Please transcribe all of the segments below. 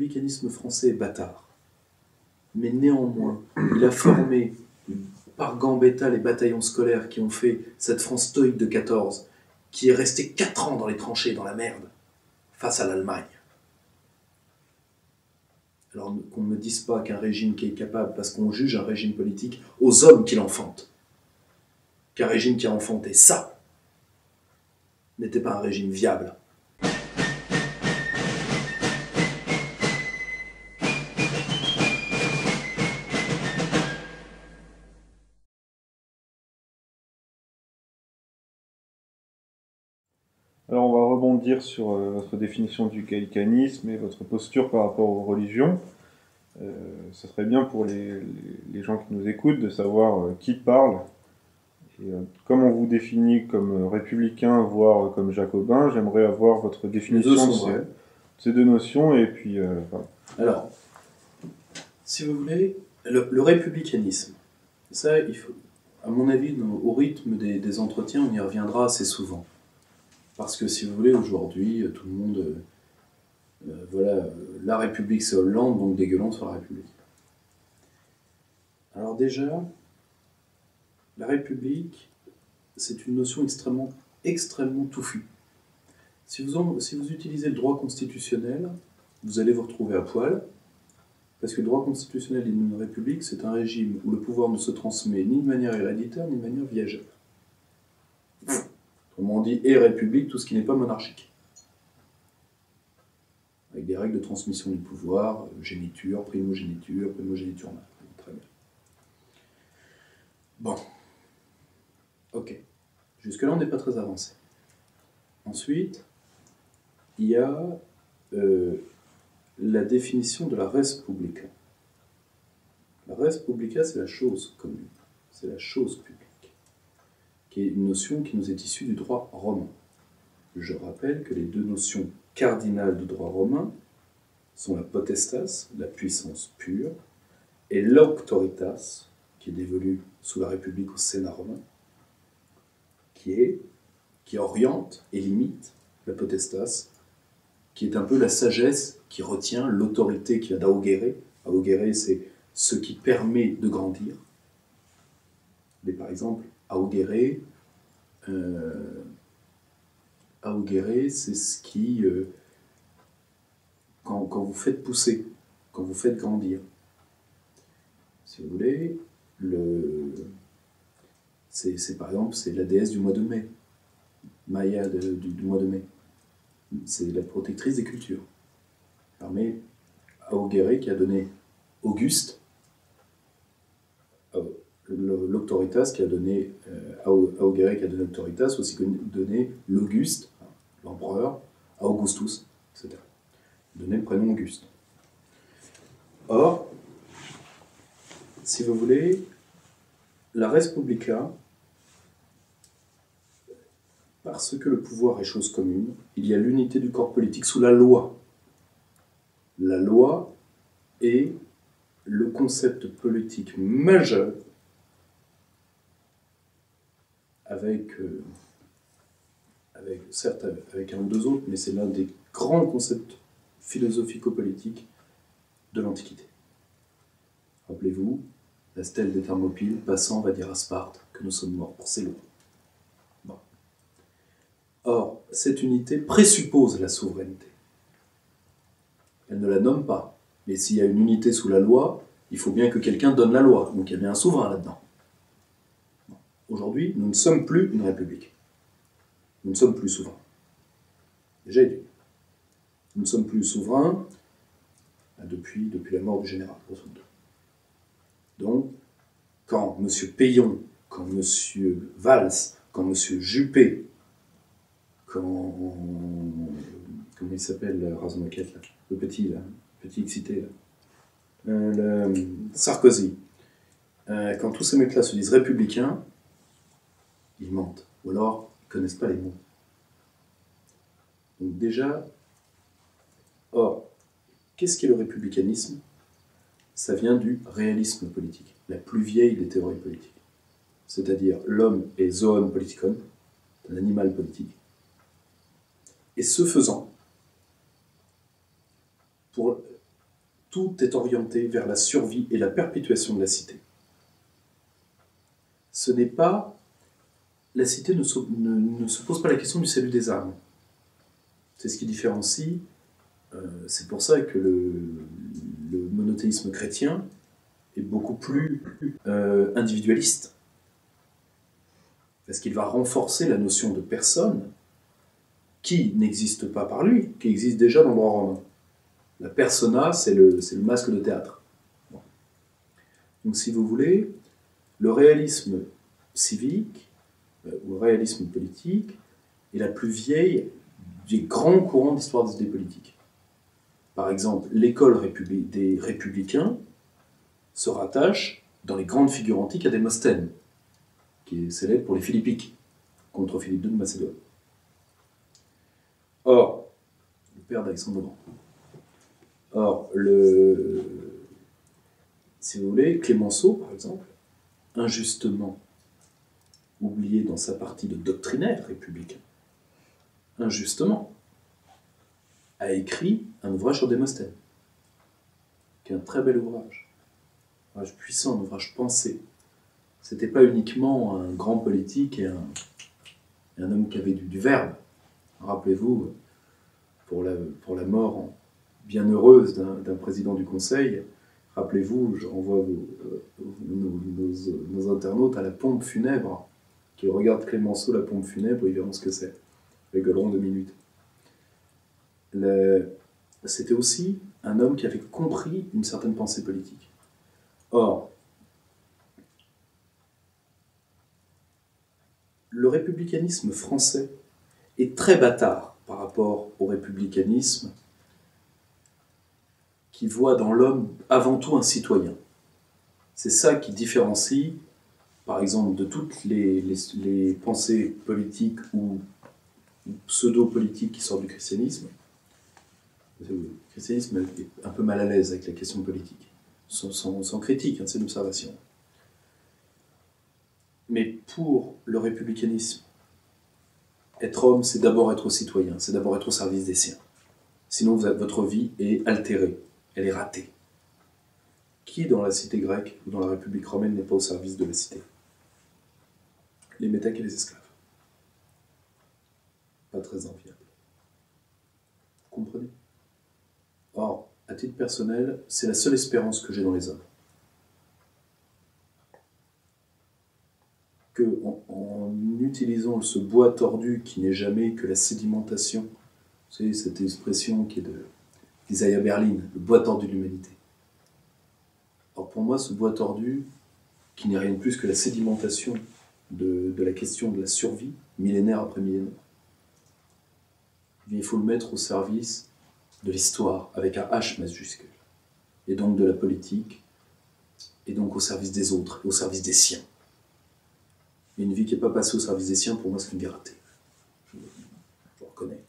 républicanisme français est bâtard. Mais néanmoins, il a formé par Gambetta les bataillons scolaires qui ont fait cette France stoïque de 14, qui est restée 4 ans dans les tranchées, dans la merde, face à l'Allemagne. Alors qu'on ne me dise pas qu'un régime qui est capable, parce qu'on juge un régime politique aux hommes qui l'enfantent, qu'un régime qui a enfanté ça n'était pas un régime viable. Alors on va rebondir sur votre définition du gallicanisme et votre posture par rapport aux religions. Ce serait bien pour les gens qui nous écoutent de savoir qui parle. Et, comme on vous définit comme républicain, voire comme jacobin, j'aimerais avoir votre définition de ces deux notions. Et puis, voilà. Alors, si vous voulez, le républicanisme, ça, il faut, à mon avis, au rythme des entretiens, on y reviendra assez souvent. Parce que si vous voulez, aujourd'hui, tout le monde... voilà, la République c'est Hollande, donc dégueulant sur la République. Alors déjà, la République, c'est une notion extrêmement touffue. Si vous utilisez le droit constitutionnel, vous allez vous retrouver à poil, parce que le droit constitutionnel d'une République, c'est un régime où le pouvoir ne se transmet ni de manière héréditaire, ni de manière viagère. Autrement dit, et République, tout ce qui n'est pas monarchique. Avec des règles de transmission du pouvoir, géniture, primogéniture mâle. Très bien. Bon. Ok. Jusque-là, on n'est pas très avancé. Ensuite, il y a la définition de la res publica. La res publica, c'est la chose commune. C'est la chose publique. Qui est une notion qui nous est issue du droit romain. Je rappelle que les deux notions cardinales du droit romain sont la potestas, la puissance pure, et l'auctoritas, qui est dévolue sous la République au Sénat romain, qui oriente et limite la potestas, qui est un peu la sagesse qui retient l'autorité qui vient d'augere. Augere, c'est ce qui permet de grandir. Mais par exemple, augere, c'est ce qui... quand vous faites pousser, quand vous faites grandir. Si vous voulez, c'est par exemple, c'est la déesse du mois de mai, Maya du mois de mai. C'est la protectrice des cultures. Permet à Augere qui a donné Auguste, l'Auctoritas qui a donné Augere qui a donné Auctoritas, aussi donné l'Auguste, l'empereur, à Augustus, etc. Donner le prénom Auguste. Or, si vous voulez, la res publica, parce que le pouvoir est chose commune, il y a l'unité du corps politique sous la loi. La loi est le concept politique majeur certes avec un ou deux autres, mais c'est l'un des grands concepts philosophico-politiques de l'Antiquité. Rappelez-vous, la stèle des Thermopyles, passant, va dire à Sparte que nous sommes morts pour ces lois. Bon. Or, cette unité présuppose la souveraineté. Elle ne la nomme pas, mais s'il y a une unité sous la loi, il faut bien que quelqu'un donne la loi, donc il y a bien un souverain là-dedans. Bon. Aujourd'hui, nous ne sommes plus une république. Nous ne sommes plus souverains. Déjà, nous ne sommes plus souverains depuis la mort du général, grosso modo. Donc, quand M. Payon, quand M. Valls, quand M. Juppé, quand... Comment il s'appelle, Razmoquette, là, le petit excité, là, Sarkozy, quand tous ces mecs-là se disent républicains, ils mentent. Ou alors, ils ne connaissent pas les mots. Donc déjà, or, qu'est-ce qu'est le républicanisme ? Ça vient du réalisme politique, la plus vieille des théories politiques. C'est-à-dire, l'homme est zoon politikon, un animal politique. Et ce faisant, tout est orienté vers la survie et la perpétuation de la cité. Ce n'est pas... La cité ne se pose pas la question du salut des âmes. C'est ce qui différencie. C'est pour ça que le monothéisme chrétien est beaucoup plus individualiste. Parce qu'il va renforcer la notion de personne qui n'existe pas par lui, qui existe déjà dans le droit romain. La persona, c'est le masque de théâtre. Bon. Donc si vous voulez, le réalisme civique, ou le réalisme politique, est la plus vieille des grands courants d'histoire des idées politiques. Par exemple, l'école des républicains se rattache, dans les grandes figures antiques, à Démosthène, qui est célèbre pour les Philippiques, contre Philippe II de Macédoine. Or, le père d'Alexandre le Grand. Or, si vous voulez, Clémenceau, par exemple, injustement oublié dans sa partie de doctrinaire républicain, injustement, a écrit un ouvrage sur Démosthène, qui est un très bel ouvrage. Un ouvrage puissant, un ouvrage pensé. C'était pas uniquement un grand politique et un homme qui avait du verbe. Rappelez-vous, pour la mort bienheureuse d'un président du Conseil, rappelez-vous, je renvoie nos internautes à la pompe funèbre, qui regardent Clémenceau, la pompe funèbre, ils verront ce que c'est. Ils rigoleront 2 minutes. C'était aussi un homme qui avait compris une certaine pensée politique. Or, le républicanisme français est très bâtard par rapport au républicanisme qui voit dans l'homme avant tout un citoyen. C'est ça qui différencie, par exemple, de toutes les pensées politiques ou pseudo-politiques qui sortent du christianisme. Le christianisme est un peu mal à l'aise avec la question politique, sans critique, hein, c'est une observation. Mais pour le républicanisme, être homme, c'est d'abord être citoyen, c'est d'abord être au service des siens. Sinon, votre vie est altérée, elle est ratée. Qui, dans la cité grecque ou dans la République romaine, n'est pas au service de la cité? Les métèques et les esclaves. Pas très enviable. Vous comprenez? Or, à titre personnel, c'est la seule espérance que j'ai dans les hommes. Que, en utilisant ce bois tordu qui n'est jamais que la sédimentation, vous savez, cette expression qui est d'Isaiah Berlin, le bois tordu de l'humanité. Or, pour moi, ce bois tordu, qui n'est rien de plus que la sédimentation de la question de la survie, millénaire après millénaire, il faut le mettre au service de l'histoire, avec un H majuscule, et donc de la politique, et donc au service des autres, au service des siens. Et une vie qui n'est pas passée au service des siens, pour moi, c'est une vie ratée. Je reconnais.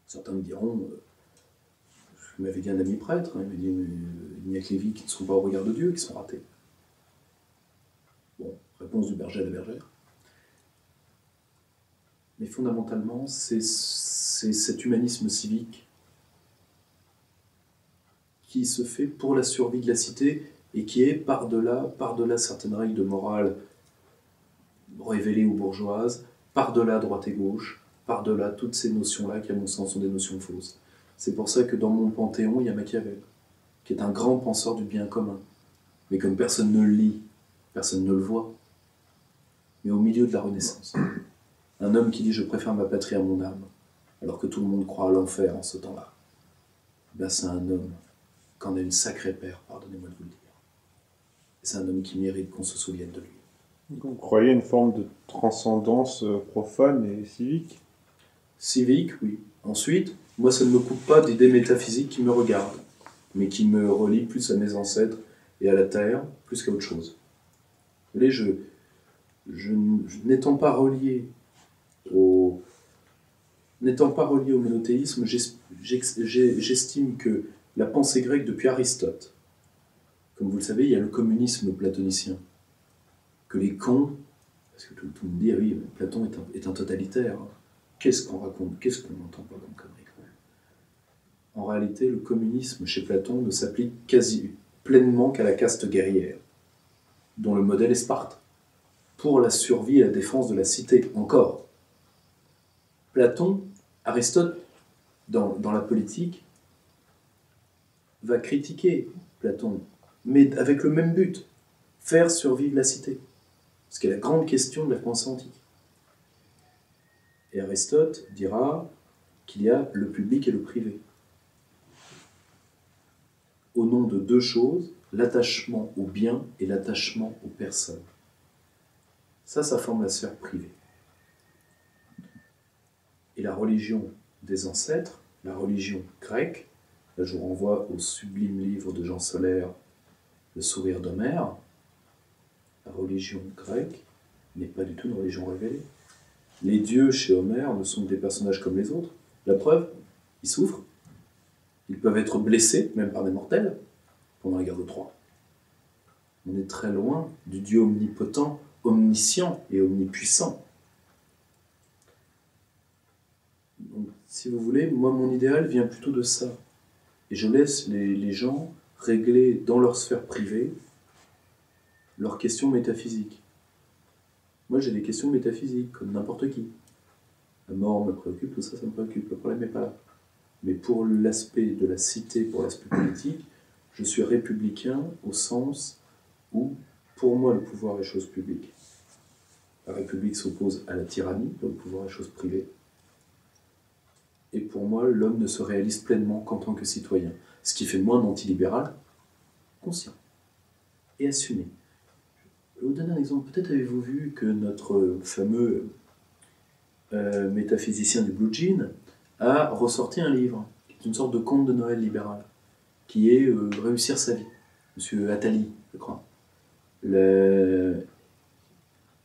Certains me diront, je m'avais dit un ami prêtre, hein, il m'a dit, mais il n'y a que les vies qui ne sont pas au regard de Dieu qui sont ratées. Bon, réponse du berger à la bergère. Mais fondamentalement, c'est cet humanisme civique qui se fait pour la survie de la cité et qui est par-delà certaines règles de morale révélées aux bourgeoises, par-delà droite et gauche, par-delà toutes ces notions-là qui, à mon sens, sont des notions fausses. C'est pour ça que dans mon panthéon, il y a Machiavel, qui est un grand penseur du bien commun. Mais comme personne ne le lit, personne ne le voit. Mais au milieu de la Renaissance, un homme qui dit « je préfère ma patrie à mon âme », alors que tout le monde croit à l'enfer en ce temps-là, ben c'est un homme qu'en a une sacrée paire, pardonnez-moi de vous le dire. C'est un homme qui mérite qu'on se souvienne de lui. Vous croyez une forme de transcendance profane et civique? Civique, oui. Ensuite, moi, ça ne me coupe pas d'idées métaphysiques qui me regardent, mais qui me relient plus à mes ancêtres et à la terre, plus qu'à autre chose. Vous voyez, n'étant pas relié au monothéisme, j'estime que la pensée grecque depuis Aristote, comme vous le savez, il y a le communisme platonicien, que les cons, parce que tout le monde dit, ah oui, Platon est un totalitaire, qu'est-ce qu'on raconte, qu'est-ce qu'on n'entend pas comme conneries. en réalité, le communisme chez Platon ne s'applique quasi pleinement qu'à la caste guerrière, dont le modèle est Sparte, pour la survie et la défense de la cité, encore. Platon, Aristote, dans la politique, va critiquer Platon, mais avec le même but, faire survivre la cité. Ce qui est la grande question de la pensée antique. Et Aristote dira qu'il y a le public et le privé. Au nom de deux choses, l'attachement au bien et l'attachement aux personnes. Ça forme la sphère privée. Et la religion des ancêtres, la religion grecque, là je vous renvoie au sublime livre de Jean Solaire, Le sourire d'Homère, la religion grecque n'est pas du tout une religion révélée. Les dieux chez Homère ne sont que des personnages comme les autres. La preuve, ils souffrent, ils peuvent être blessés, même par des mortels, pendant la guerre de Troie. On est très loin du Dieu omnipotent, omniscient et omnipuissant. Donc, si vous voulez, moi, mon idéal vient plutôt de ça. Et je laisse les gens régler dans leur sphère privée leurs questions métaphysiques. Moi, j'ai des questions métaphysiques, comme n'importe qui. La mort me préoccupe, tout ça, ça me préoccupe. Le problème n'est pas là. Mais pour l'aspect de la cité, pour l'aspect politique, je suis républicain au sens où, pour moi, le pouvoir est chose publique. La République s'oppose à la tyrannie, le pouvoir est chose privée. Et pour moi, l'homme ne se réalise pleinement qu'en tant que citoyen. Ce qui fait de moi un antilibéral conscient et assumé. Je vais vous donner un exemple. Peut-être avez-vous vu que notre fameux métaphysicien du Blue Jean a ressorti un livre, qui est une sorte de conte de Noël libéral, qui est Réussir sa vie. Monsieur Attali, je crois.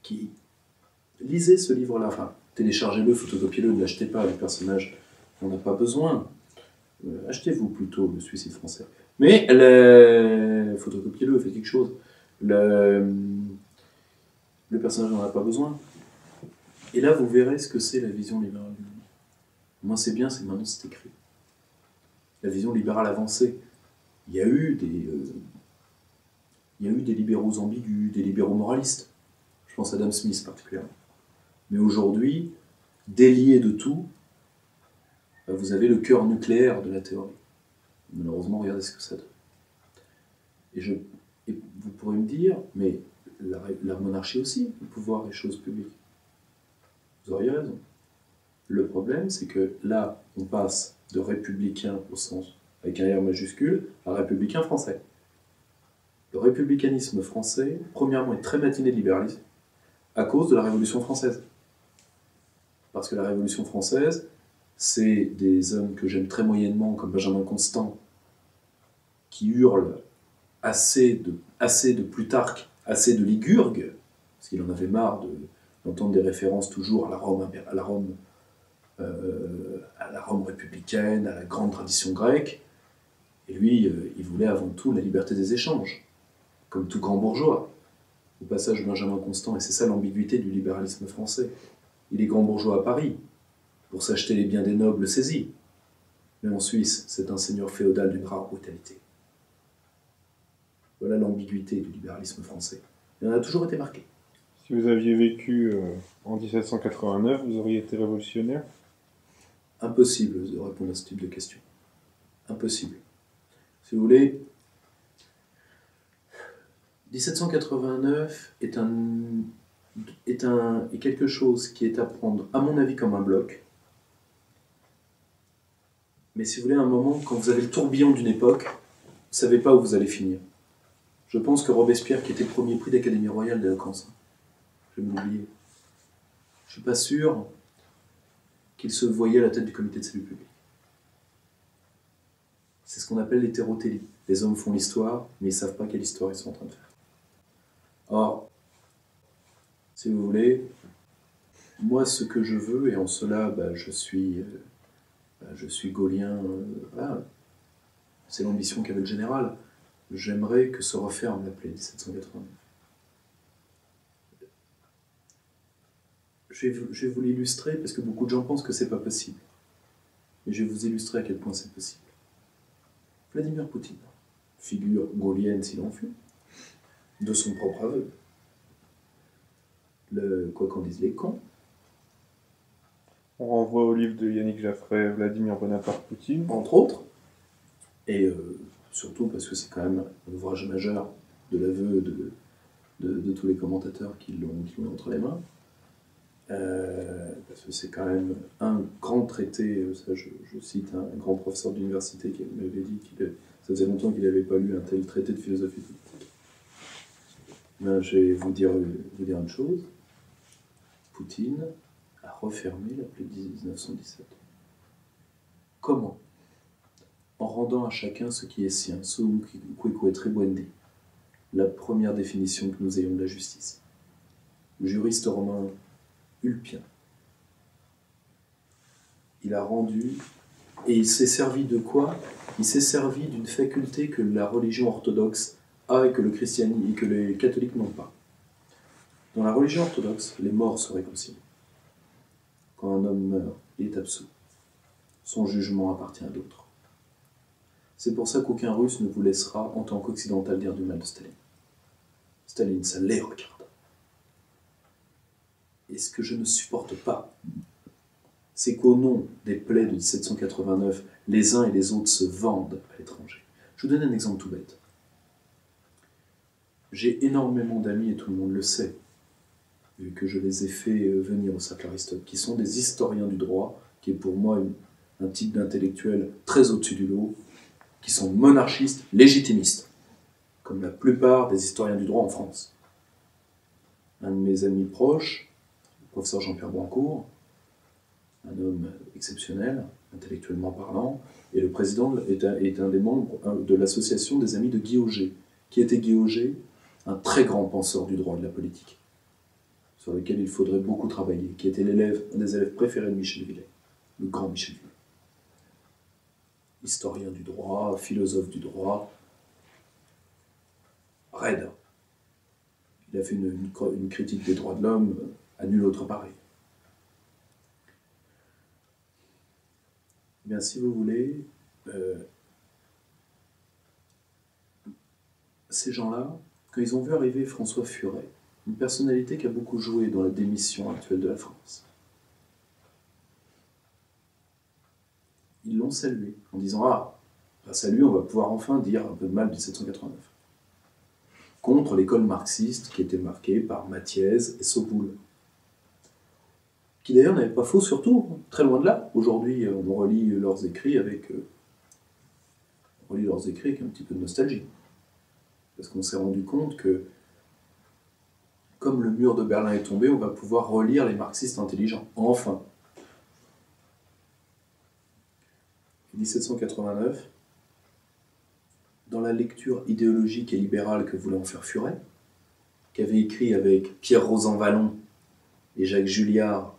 Qui lisez ce livre-là, enfin, téléchargez-le, photocopiez-le, ne l'achetez pas, les personnages, on n'a pas besoin. Achetez-vous plutôt le Suicide français. Mais photocopiez-le, faites quelque chose. Le personnage n'en a pas besoin. Et là, vous verrez ce que c'est la vision libérale du monde. Moi, c'est bien, c'est que maintenant c'est écrit. La vision libérale avancée. Il y a eu des libéraux ambigus, des libéraux moralistes. Je pense à Adam Smith particulièrement. Mais aujourd'hui, délié de tout, vous avez le cœur nucléaire de la théorie. Malheureusement, regardez ce que ça donne. Et vous pourrez me dire, mais la monarchie aussi, le pouvoir est chose publique. Vous auriez raison. Le problème, c'est que là, on passe de républicain au sens, avec un R majuscule, à républicain français. Le républicanisme français, premièrement, est très matiné de libéralisme, à cause de la Révolution française. Parce que la Révolution française, c'est des hommes que j'aime très moyennement, comme Benjamin Constant, qui hurlent assez de Plutarque, assez de Lycurgue, parce qu'il en avait marre d'entendre des références toujours à la Rome républicaine, à la grande tradition grecque. Et lui, il voulait avant tout la liberté des échanges, comme tout grand bourgeois. Au passage de Benjamin Constant, et c'est ça l'ambiguïté du libéralisme français. Il est grand bourgeois à Paris, pour s'acheter les biens des nobles saisis. Mais en Suisse, c'est un seigneur féodal d'une rare brutalité. Voilà l'ambiguïté du libéralisme français. Il en a toujours été marqué. Si vous aviez vécu en 1789, vous auriez été révolutionnaire? Impossible de répondre à ce type de questions. Impossible. Si vous voulez, 1789 est quelque chose qui est à prendre, à mon avis, comme un bloc. Mais si vous voulez, à un moment, quand vous avez le tourbillon d'une époque, vous ne savez pas où vous allez finir. Je pense que Robespierre, qui était premier prix d'Académie royale d'éloquence, je vais m'oublier, je ne suis pas sûr qu'il se voyait à la tête du comité de salut public. C'est ce qu'on appelle l'hétérotélie. Les hommes font l'histoire, mais ils ne savent pas quelle histoire ils sont en train de faire. Or, si vous voulez, moi ce que je veux, et en cela je suis gaulien, voilà, c'est l'ambition qu'avait le général, j'aimerais que se referme la plaie 1789. Je vais vous l'illustrer parce que beaucoup de gens pensent que c'est pas possible. Mais je vais vous illustrer à quel point c'est possible. Vladimir Poutine, figure gaulienne s'il en fut, de son propre aveu. Quoi qu'en disent les cons. On renvoie au livre de Yannick Jaffray, Vladimir Bonaparte Poutine. Entre autres, et surtout parce que c'est quand même un ouvrage majeur de l'aveu de tous les commentateurs qui l'ont entre les mains. Parce que c'est quand même un grand traité, ça je cite un grand professeur d'université qui m'avait dit ça faisait longtemps qu'il n'avait pas lu un tel traité de philosophie politique. Ben, je vais vous dire une chose. Poutine a refermé l'appel 1917. Comment? En rendant à chacun ce qui est sien, sum quique tribuendi, la première définition que nous ayons de la justice. Le juriste romain Ulpien. Il a rendu, et il s'est servi de quoi? Il s'est servi d'une faculté que la religion orthodoxe a et que le christianisme et que les catholiques n'ont pas. Dans la religion orthodoxe, les morts se réconcilient. Quand un homme meurt, il est absous. Son jugement appartient à d'autres. C'est pour ça qu'aucun Russe ne vous laissera, en tant qu'occidental, dire du mal de Staline. Staline, ça les regarde. Et ce que je ne supporte pas, c'est qu'au nom des plaies de 1789, les uns et les autres se vendent à l'étranger. Je vous donne un exemple tout bête. J'ai énormément d'amis, et tout le monde le sait, vu que je les ai fait venir au Cercle Aristote, qui sont des historiens du droit, qui est pour moi un type d'intellectuel très au-dessus du lot, qui sont monarchistes, légitimistes, comme la plupart des historiens du droit en France. Un de mes amis proches, le professeur Jean-Pierre Brancourt, un homme exceptionnel, intellectuellement parlant, et le président est un des membres de l'association des amis de Guy Auger. Qui était Guy Auger? Un très grand penseur du droit et de la politique, sur lequel il faudrait beaucoup travailler, qui était un des élèves préférés de Michel Villet, le grand Michel Villet. Historien du droit, philosophe du droit, raide. Il a fait une critique des droits de l'homme à nul autre pareil. Eh bien, si vous voulez, ces gens-là, quand ils ont vu arriver François Furet, une personnalité qui a beaucoup joué dans la démission actuelle de la France, ils l'ont salué en disant « Ah, grâce à lui, on va pouvoir enfin dire un peu de mal de 1789 » contre l'école marxiste qui était marquée par Mathiez et Sopoul, qui d'ailleurs n'avait pas faux surtout, très loin de là. Aujourd'hui, on relit leurs écrits avec un petit peu de nostalgie. Parce qu'on s'est rendu compte que, comme le mur de Berlin est tombé, on va pouvoir relire les marxistes intelligents. Enfin. 1789, dans la lecture idéologique et libérale que voulait en faire Furet, qu'avait écrit avec Pierre Rosanvallon et Jacques Julliard,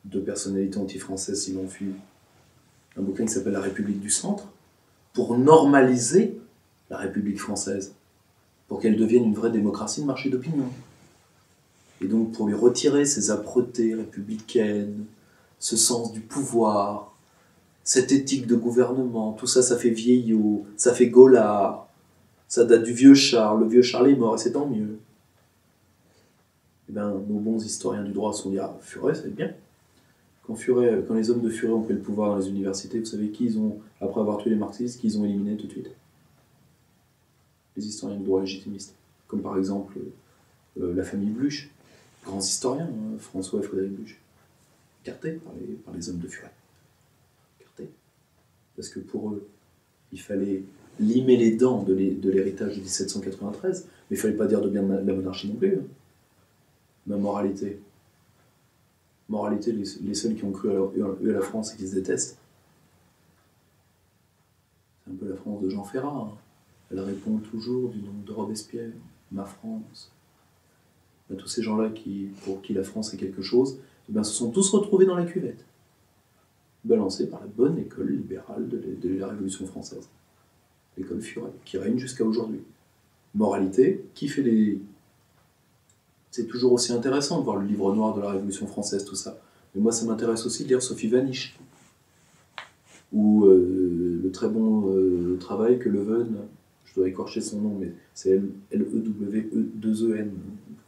deux personnalités anti-françaises s'il en fut, un bouquin qui s'appelle La République du Centre, pour normaliser la République française, pour qu'elle devienne une vraie démocratie de marché d'opinion. Et donc pour lui retirer ces âpretés républicaines, ce sens du pouvoir, cette éthique de gouvernement, tout ça, ça fait vieillot, ça fait gaulard, ça date du vieux Charles, le vieux Charles est mort et c'est tant mieux. Eh bien, nos bons historiens du droit se sont dit « Ah, Furet, c'est bien ». Quand les hommes de Furet ont pris le pouvoir dans les universités, vous savez qui ils ont, après avoir tué les marxistes, qui ils ont éliminés tout de suite? Les historiens du droit légitimistes, comme par exemple la famille Bluch, grands historiens, François et Frédéric Bluch, écartés par les hommes de Furet. Écartés. Parce que pour eux, il fallait limer les dents de l'héritage de 1793, mais il ne fallait pas dire de bien de la monarchie non plus. Hein. Ma moralité. Moralité, les seuls qui ont cru à la France et qui se détestent, c'est un peu la France de Jean Ferrat. Hein. Elle répond toujours du nom de Robespierre, ma France. Ben, tous ces gens-là pour qui la France est quelque chose, ben, se sont tous retrouvés dans la cuvette, balancés par la bonne école libérale de la Révolution française. L'école Furet, qui règne jusqu'à aujourd'hui. Moralité, qui fait les... C'est toujours aussi intéressant de voir le livre noir de la Révolution française, tout ça. Mais moi, ça m'intéresse aussi de lire Sophie Vanish. ou le très bon travail que Leuven, je dois écorcher son nom, mais c'est L-E-W-E-2-E-N,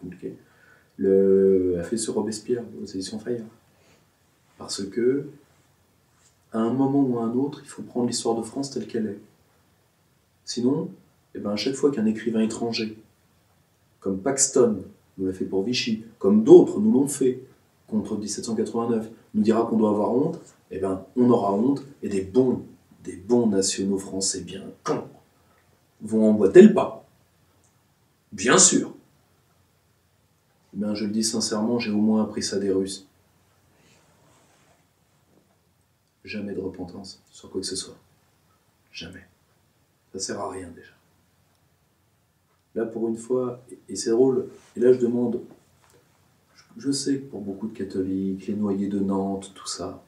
compliqué, a fait sur Robespierre aux éditions Fayard. Parce que, à un moment ou à un autre, il faut prendre l'histoire de France telle qu'elle est. Sinon, eh ben, à chaque fois qu'un écrivain étranger, comme Paxton nous l'a fait pour Vichy, comme d'autres nous l'ont fait contre 1789, nous dira qu'on doit avoir honte, eh ben, on aura honte, et des bons nationaux français bien cons vont emboîter le pas. Bien sûr. Eh ben, je le dis sincèrement, j'ai au moins appris ça des Russes. Jamais de repentance sur quoi que ce soit. Jamais. Ça sert à rien déjà. Là, pour une fois, et c'est drôle, et là je demande, je sais que pour beaucoup de catholiques, les noyés de Nantes, tout ça,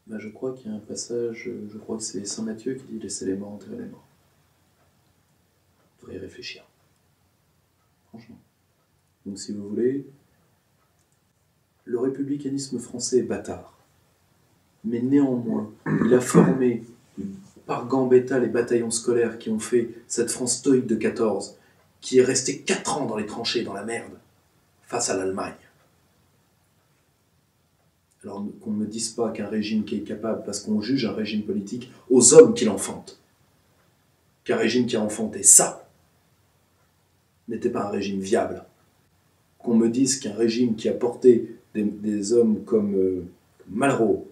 ben je crois qu'il y a un passage, je crois que c'est Saint Matthieu qui dit « Laissez les morts enterrer les morts ». Vous devriez y réfléchir. Franchement. Donc si vous voulez, le républicanisme français est bâtard. Mais néanmoins, il a formé par Gambetta les bataillons scolaires qui ont fait cette France stoïque de 14, qui est restée 4 ans dans les tranchées, dans la merde, face à l'Allemagne. Alors qu'on ne me dise pas qu'un régime qui est capable, parce qu'on juge un régime politique aux hommes qui l'enfantent, qu'un régime qui a enfanté ça n'était pas un régime viable. Qu'on me dise qu'un régime qui a porté des hommes comme Malraux,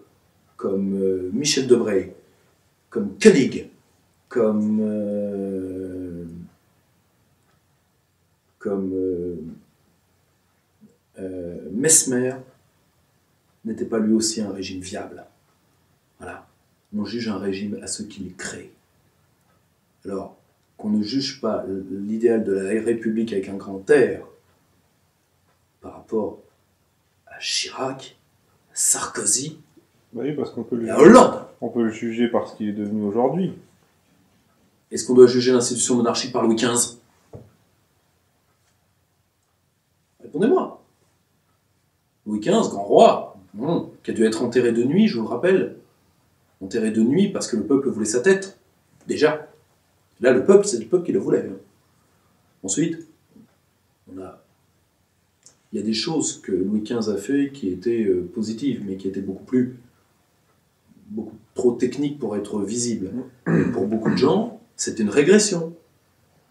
comme Michel Debré, comme Koenig, comme Mesmer, n'était pas lui aussi un régime viable. Voilà. On juge un régime à ceux qui le créent. Alors, qu'on ne juge pas l'idéal de la République avec un grand R par rapport à Chirac, à Sarkozy, oui, parce qu'on peut et à Hollande. On peut le juger par ce qu'il est devenu aujourd'hui. Est-ce qu'on doit juger l'institution monarchique par Louis XV? Répondez-moi. Louis XV, grand roi, qui a dû être enterré de nuit, je vous le rappelle. Enterré de nuit parce que le peuple voulait sa tête. Déjà. Là, le peuple, c'est le peuple qui le voulait. Ensuite, il y a des choses que Louis XV a fait qui étaient positives, mais qui étaient beaucoup trop techniques pour être visibles. Et pour beaucoup de gens, c'était une régression.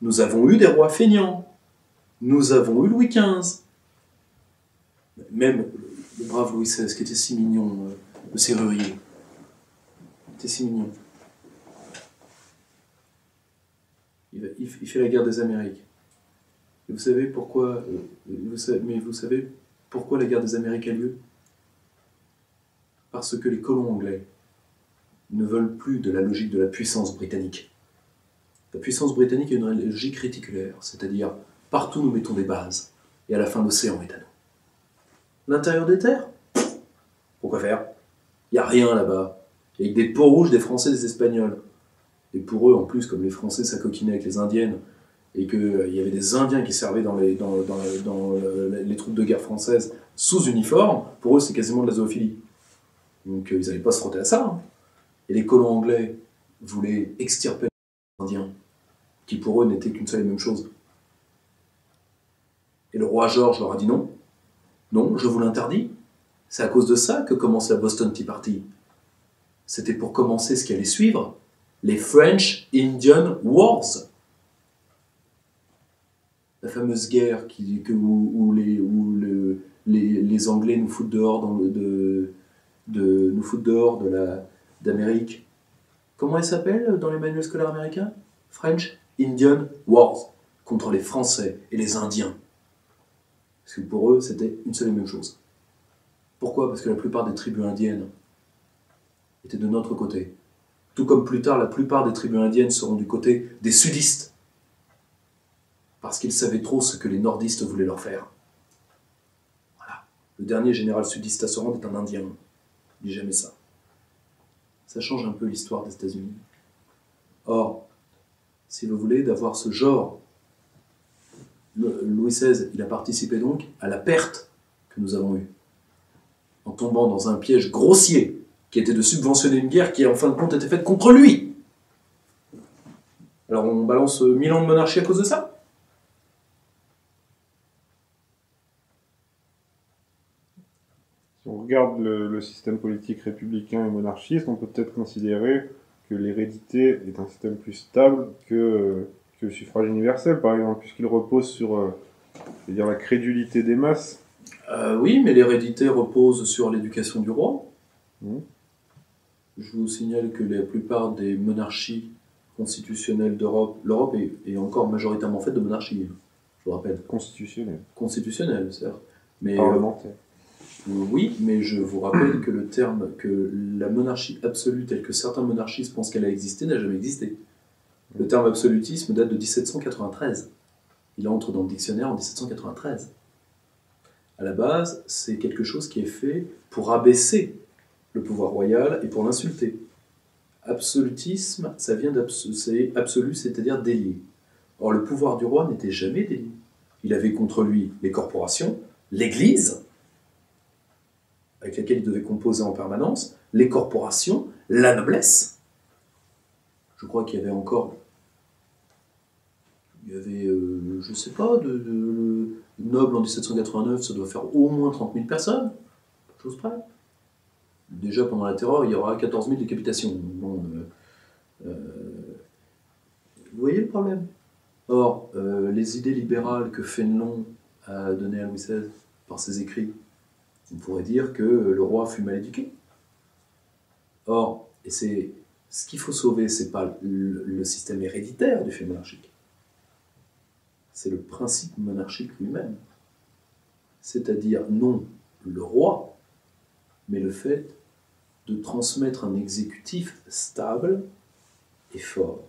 Nous avons eu des rois feignants. Nous avons eu Louis XV. Même le brave Louis XVI, qui était si mignon, le serrurier. Il était si mignon. Il fait la guerre des Amériques. Et vous savez pourquoi vous savez pourquoi la guerre des Amériques a lieu? Parce que les colons anglais ne veulent plus de la logique de la puissance britannique. La puissance britannique est une logique réticulaire, c'est-à-dire partout nous mettons des bases, et à la fin l'océan est à nous. L'intérieur des terres? Pourquoi faire? Il n'y a rien là-bas. Il y a des peaux rouges des Français et des Espagnols. Et pour eux, en plus, comme les Français s'acoquinaient avec les Indiennes, et qu'il y avait des Indiens qui servaient dans les troupes de guerre françaises sous uniforme, pour eux, c'est quasiment de la zoophilie. Donc ils n'allaient pas se frotter à ça. Hein. Et les colons anglais voulaient extirper les Indiens, qui pour eux n'étaient qu'une seule et même chose. Et le roi George leur a dit non. Non, je vous l'interdis. C'est à cause de ça que commence la Boston Tea Party. C'était pour commencer ce qui allait suivre, les French Indian Wars. La fameuse guerre où les Anglais nous foutent dehors d'Amérique. Comment elle s'appelle dans les manuels scolaires américains? French Indian Wars, contre les Français et les Indiens. Parce que pour eux, c'était une seule et même chose. Pourquoi? Parce que la plupart des tribus indiennes étaient de notre côté. Tout comme plus tard, la plupart des tribus indiennes seront du côté des sudistes. Parce qu'ils savaient trop ce que les nordistes voulaient leur faire. Voilà. Le dernier général sudiste à se rendre est un Indien. Il dit jamais ça. Ça change un peu l'histoire des États-Unis. Or, si vous voulez, d'avoir ce genre, Louis XVI, il a participé donc à la perte que nous avons eue, en tombant dans un piège grossier qui était de subventionner une guerre qui, en fin de compte, était faite contre lui. Alors on balance 1000 ans de monarchie à cause de ça? Si on regarde le système politique républicain et monarchiste, on peut peut-être considérer que l'hérédité est un système plus stable que le suffrage universel, par exemple, puisqu'il repose sur je veux dire, la crédulité des masses. Oui, mais l'hérédité repose sur l'éducation du roi. Mmh. Je vous signale que la plupart des monarchies constitutionnelles d'Europe, l'Europe est encore majoritairement faite de monarchies, je vous rappelle. Constitutionnel. Constitutionnelles, certes. Mais, Parlementaire. oui, mais je vous rappelle que le terme, que la monarchie absolue telle que certains monarchistes pensent qu'elle a existé, n'a jamais existé. Le terme absolutisme date de 1793. Il entre dans le dictionnaire en 1793. À la base, c'est quelque chose qui est fait pour abaisser le pouvoir royal et pour l'insulter. Absolutisme, ça vient c'est absolu, c'est-à-dire délié. Or, le pouvoir du roi n'était jamais délié. Il avait contre lui les corporations, l'Église, avec laquelle il devait composer en permanence, les corporations, la noblesse. Je crois qu'il y avait encore... Il y avait, je ne sais pas, de nobles en 1789, ça doit faire au moins 30 000 personnes, chose près. Déjà, pendant la Terreur, il y aura 14 000 décapitations. Bon, vous voyez le problème? Or, les idées libérales que Fénelon a données à Louis XVI par ses écrits, on pourrait dire que le roi fut mal éduqué. Or, et c'est ce qu'il faut sauver, c'est pas le système héréditaire du fait monarchique. C'est le principe monarchique lui-même. C'est-à-dire, non le roi, mais le fait de transmettre un exécutif stable et fort.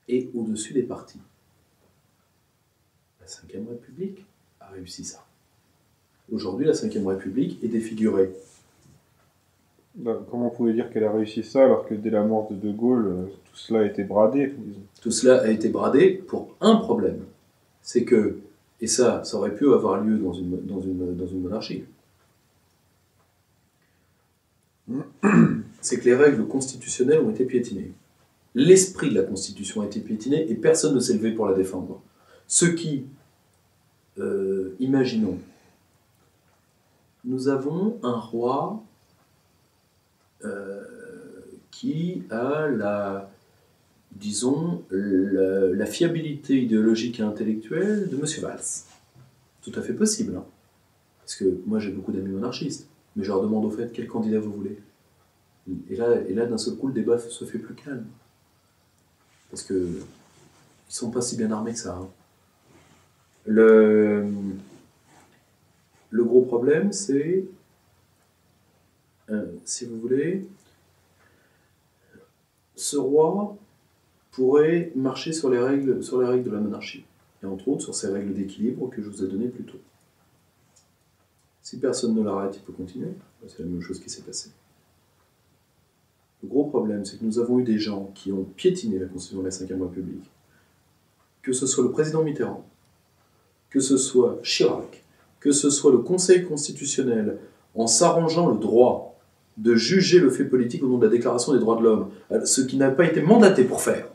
Et au-dessus des partis. La Ve République a réussi ça. Aujourd'hui, la Ve République est défigurée. Comment on pouvait dire qu'elle a réussi ça alors que dès la mort de De Gaulle, tout cela a été bradé, disons. Tout cela a été bradé pour un problème. C'est que, et ça aurait pu avoir lieu dans une monarchie, c'est que les règles constitutionnelles ont été piétinées. L'esprit de la Constitution a été piétiné et personne ne s'est levé pour la défendre. Ce qui, imaginons, nous avons un roi qui a la fiabilité idéologique et intellectuelle de M. Valls. Tout à fait possible. Hein. Parce que moi j'ai beaucoup d'amis monarchistes, mais je leur demande au fait quel candidat vous voulez. Et là d'un seul coup, le débat se fait plus calme. Parce que ils sont pas si bien armés que ça. Hein. Le gros problème, c'est, si vous voulez, ce roi pourrait marcher sur les règles de la monarchie, et entre autres sur ces règles d'équilibre que je vous ai données plus tôt. Si personne ne l'arrête, il peut continuer. C'est la même chose qui s'est passée. Le gros problème, c'est que nous avons eu des gens qui ont piétiné la Constitution de la Ve République, que ce soit le président Mitterrand, que ce soit Chirac, que ce soit le Conseil constitutionnel, en s'arrangeant le droit de juger le fait politique au nom de la Déclaration des droits de l'homme, ce qui n'a pas été mandaté pour faire,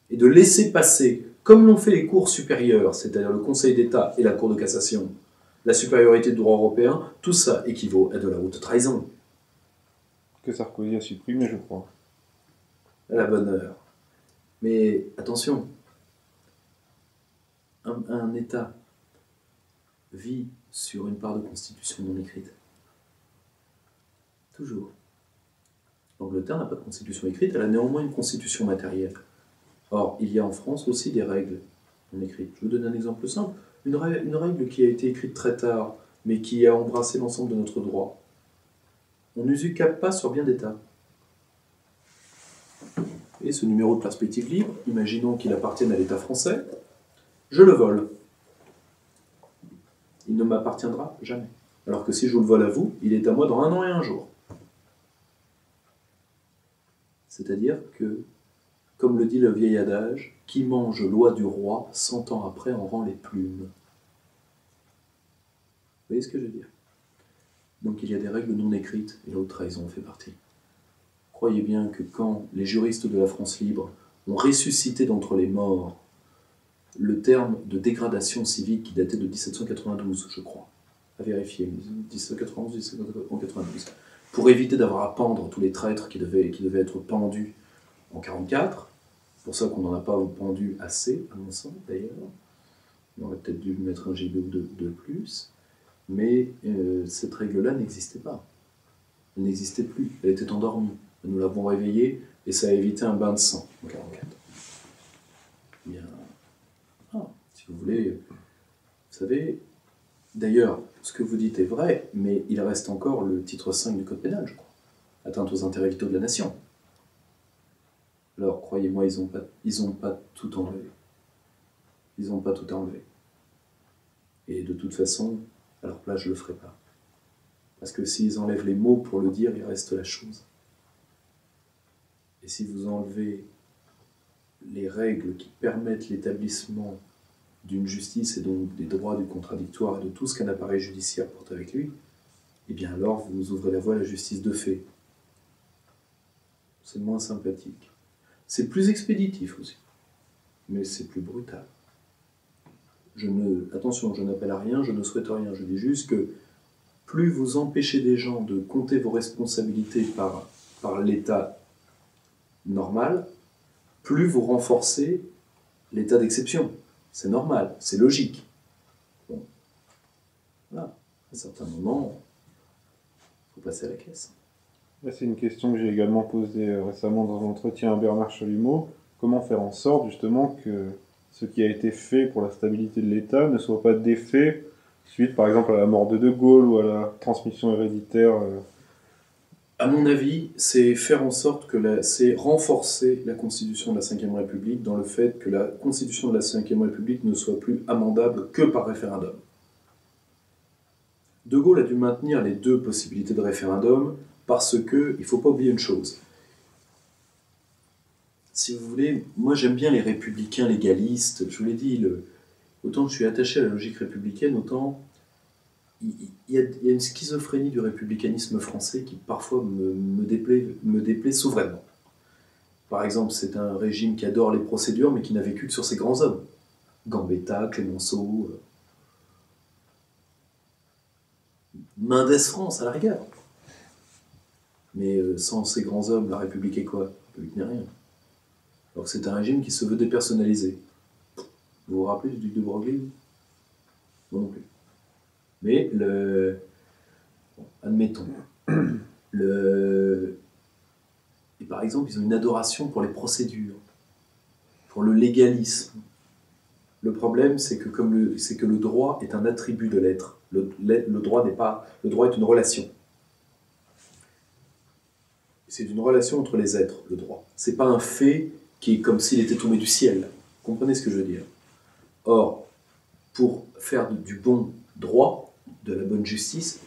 et de laisser passer, comme l'ont fait les cours supérieures, c'est-à-dire le Conseil d'État et la Cour de cassation, la supériorité du droit européen, tout ça équivaut à de la haute trahison. Que Sarkozy a supprimé, je crois. À la bonne heure. Mais attention, un État vit sur une part de constitution non écrite. Toujours. L'Angleterre n'a pas de constitution écrite, elle a néanmoins une constitution matérielle. Or, il y a en France aussi des règles non écrites. Je vous donne un exemple simple. Une règle qui a été écrite très tard, mais qui a embrassé l'ensemble de notre droit. On n'usucape pas sur bien d'État. Et ce numéro de perspective libre, imaginons qu'il appartienne à l'État français, je le vole. Il ne m'appartiendra jamais. Alors que si je vous le vole à vous, il est à moi dans 1 an et 1 jour. C'est-à-dire que, comme le dit le vieil adage, qui mange l'oie du roi, 100 ans après en rend les plumes. Vous voyez ce que je veux dire? Donc il y a des règles non écrites, et la haute trahison en fait partie. Croyez bien que quand les juristes de la France libre ont ressuscité d'entre les morts le terme de dégradation civique qui datait de 1792, je crois, à vérifier, 1791, 1792, pour éviter d'avoir à pendre tous les traîtres qui devaient être pendus en 1944. C'est pour ça qu'on n'en a pas pendu assez, à mon sens, d'ailleurs. On aurait peut-être dû mettre un gigot de plus. Mais cette règle-là n'existait pas. Elle n'existait plus. Elle était endormie. Nous l'avons réveillée et ça a évité un bain de sang en 1944. Bien. Si vous voulez, vous savez, d'ailleurs, ce que vous dites est vrai, mais il reste encore le titre 5 du Code pénal, je crois. Atteinte aux intérêts vitaux de la nation. Alors, croyez-moi, ils n'ont pas tout enlevé. Ils n'ont pas tout enlevé. Et de toute façon, à leur place, je ne le ferai pas. Parce que s'ils enlèvent les mots pour le dire, il reste la chose. Et si vous enlevez les règles qui permettent l'établissement d'une justice et donc des droits du contradictoire et de tout ce qu'un appareil judiciaire porte avec lui, eh bien alors vous ouvrez la voie à la justice de fait. C'est moins sympathique. C'est plus expéditif aussi, mais c'est plus brutal. Attention, je n'appelle à rien, je ne souhaite rien, je dis juste que plus vous empêchez des gens de compter vos responsabilités par l'état normal, plus vous renforcez l'état d'exception. C'est normal, c'est logique. Bon. Voilà. À un certain moment, il faut passer à la caisse. Là, c'est une question que j'ai également posée récemment dans un entretien à Bernard Chalumeau. Comment faire en sorte, justement, que ce qui a été fait pour la stabilité de l'État ne soit pas défait suite, par exemple, à la mort de Gaulle ou à la transmission héréditaire À mon avis, c'est faire en sorte que c'est renforcer la Constitution de la Ve République dans le fait que la Constitution de la Ve République ne soit plus amendable que par référendum. De Gaulle a dû maintenir les deux possibilités de référendum parce que, il ne faut pas oublier une chose. Si vous voulez, moi j'aime bien les républicains légalistes, je vous l'ai dit, autant je suis attaché à la logique républicaine, autant il y a une schizophrénie du républicanisme français qui parfois me déplaît souverainement. Par exemple, c'est un régime qui adore les procédures mais qui n'a vécu que sur ses grands hommes. Gambetta, Clémenceau, Mendès France à la rigueur. Mais sans ces grands hommes, la République est quoi? La République n'est rien. Alors que c'est un régime qui se veut dépersonnalisé. Vous vous rappelez du duc de Broglie? Moi non plus. Mais bon, admettons. Et par exemple, ils ont une adoration pour les procédures, pour le légalisme. Le problème, c'est que le droit est un attribut de l'être. Le droit est une relation. C'est une relation entre les êtres, le droit. C'est pas un fait qui est comme s'il était tombé du ciel. Vous comprenez ce que je veux dire? Or, pour faire du bon droit, de la bonne justice,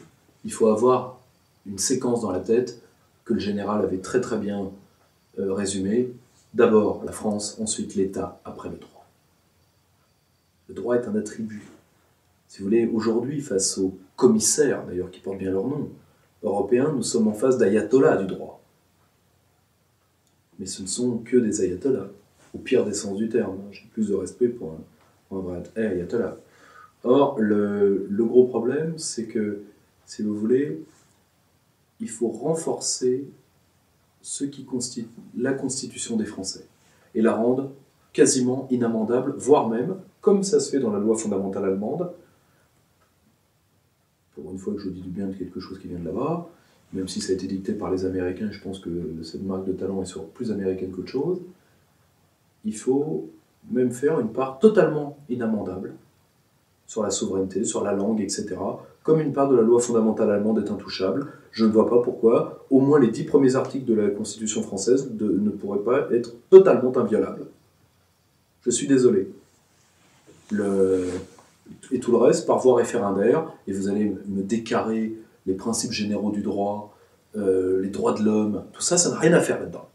il faut avoir une séquence dans la tête que le général avait très très bien résumée. D'abord la France, ensuite l'État, après le droit. Le droit est un attribut. Si vous voulez, aujourd'hui, face aux commissaires, d'ailleurs qui portent bien leur nom, européens, nous sommes en face d'ayatollahs du droit. Mais ce ne sont que des ayatollahs, au pire des sens du terme. J'ai plus de respect pour un vrai ayatollah. Or, le gros problème, c'est que, si vous voulez, il faut renforcer ce qui constitue la Constitution des Français et la rendre quasiment inamendable, voire même, comme ça se fait dans la loi fondamentale allemande, pour une fois que je dis du bien de quelque chose qui vient de là-bas, même si ça a été dicté par les Américains, je pense que cette marque de talent est plus américaine qu'autre chose, il faut même faire une part totalement inamendable sur la souveraineté, sur la langue, etc., comme une part de la loi fondamentale allemande est intouchable. Je ne vois pas pourquoi au moins les 10 premiers articles de la Constitution française ne pourraient pas être totalement inviolables. Je suis désolé. Et tout le reste, par voie référendaire, et vous allez me décarrer les principes généraux du droit, les droits de l'homme, tout ça, ça n'a rien à faire là-dedans.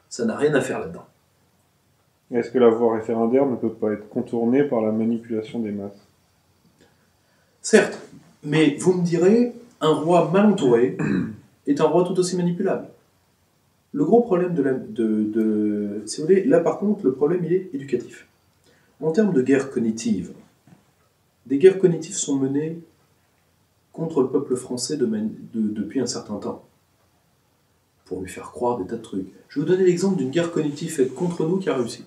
Ça n'a rien à faire là-dedans. Est-ce que la voie référendaire ne peut pas être contournée par la manipulation des masses? Certes, mais vous me direz, un roi mal entouré est un roi tout aussi manipulable. Le gros problème si vous voulez, là par contre, le problème il est éducatif. En termes de guerre cognitive, des guerres cognitives sont menées contre le peuple français depuis un certain temps, pour lui faire croire des tas de trucs. Je vais vous donner l'exemple d'une guerre cognitive faite contre nous qui a réussi.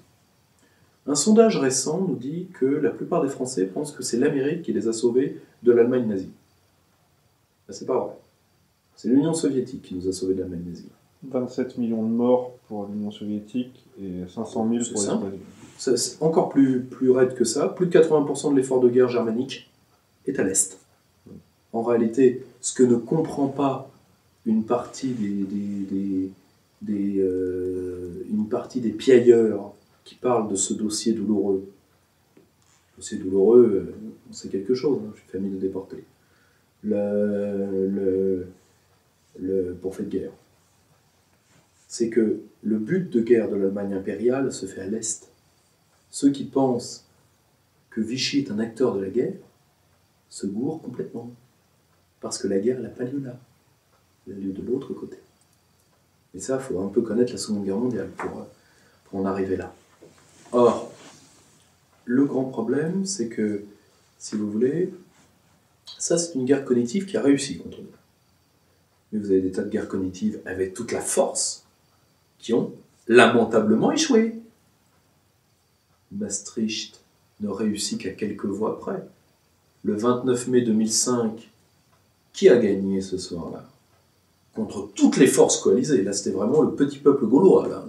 Un sondage récent nous dit que la plupart des Français pensent que c'est l'Amérique qui les a sauvés de l'Allemagne nazie. Ben, c'est pas vrai. C'est l'Union soviétique qui nous a sauvés de l'Allemagne nazie. 27 millions de morts pour l'Union soviétique et 500 000 pour les États-Unis. C'est encore plus raide que ça. Plus de 80% de l'effort de guerre germanique est à l'Est. En réalité, ce que ne comprend pas une partie une partie des piailleurs qui parlent de ce dossier douloureux. Dossier douloureux, on sait quelque chose, hein, je suis famille de déportés. Pour fait de guerre. C'est que le but de guerre de l'Allemagne impériale se fait à l'Est. Ceux qui pensent que Vichy est un acteur de la guerre se gourrent complètement. Parce que la guerre n'a pas lieu là. Elle a lieu de l'autre côté. Et ça, il faut un peu connaître la Seconde Guerre mondiale pour en arriver là. Or, le grand problème, c'est que, si vous voulez, ça c'est une guerre cognitive qui a réussi contre nous. Mais vous avez des tas de guerres cognitives avec toute la force qui ont lamentablement échoué. Maastricht ne réussit qu'à quelques voix près. Le 29 mai 2005, qui a gagné ce soir-là? Contre toutes les forces coalisées. Là, c'était vraiment le petit peuple gaulois, là.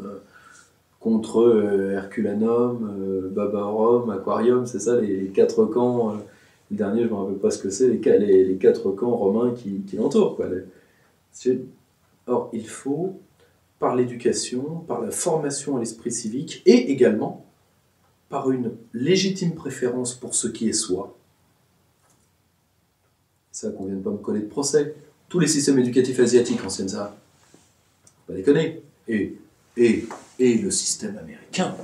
Contre Herculanum, Babarum, Aquarium, c'est ça, les quatre camps. Le dernier, je ne me rappelle pas ce que c'est, les quatre camps romains qui l'entourent, quoi. Or, il faut, par l'éducation, par la formation à l'esprit civique, et également par une légitime préférence pour ce qui est soi. Ça, qu'on ne vienne pas me coller de procès. Tous les systèmes éducatifs asiatiques enseignent ça. Pas déconner. Et le système américain.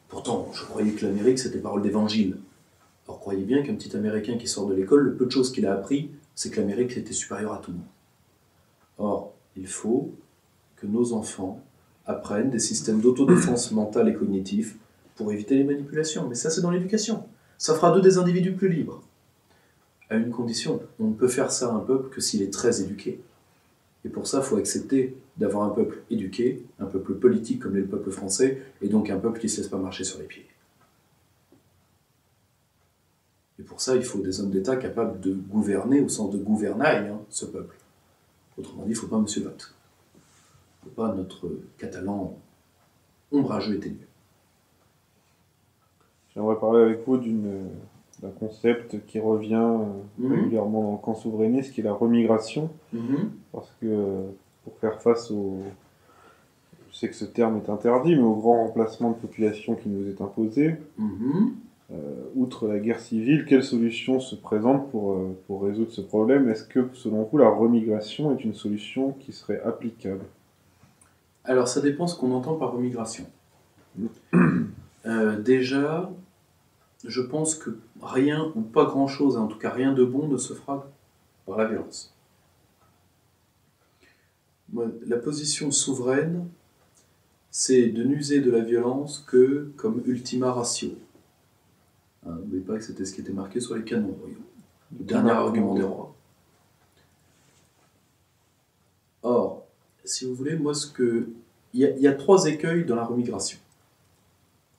Pourtant, je croyais que l'Amérique, c'était parole d'évangile. Alors, croyez bien qu'un petit Américain qui sort de l'école, le peu de choses qu'il a appris, c'est que l'Amérique était supérieure à tout le monde. Or, il faut que nos enfants apprennent des systèmes d'autodéfense mentale et cognitif pour éviter les manipulations. Mais ça, c'est dans l'éducation. Ça fera d'eux des individus plus libres. À une condition, on ne peut faire ça à un peuple que s'il est très éduqué. Et pour ça, il faut accepter d'avoir un peuple éduqué, un peuple politique comme l'est le peuple français, et donc un peuple qui ne se laisse pas marcher sur les pieds. Et pour ça, il faut des hommes d'État capables de gouverner au sens de gouvernail, ce peuple. Autrement dit, il ne faut pas M. Watt. Il ne faut pas notre catalan ombrageux et ténu. J'aimerais parler avec vous d'un concept qui revient régulièrement dans le camp souverainiste, qui est la remigration. Parce que pour faire face je sais que ce terme est interdit, mais au grand remplacement de population qui nous est imposé, outre la guerre civile, quelle solution se présente pour résoudre ce problème? Est-ce que, selon vous, la remigration est une solution qui serait applicable? Alors, ça dépend ce qu'on entend par remigration. Déjà, je pense que rien, ou pas grand-chose, en tout cas rien de bon, ne se fera par la violence. La position souveraine, c'est de n'user de la violence que comme ultima ratio. N'oubliez pas que c'était ce qui était marqué sur les canons royaux. Le dernier argument des rois. Or, si vous voulez, il y a 3 écueils dans la remigration,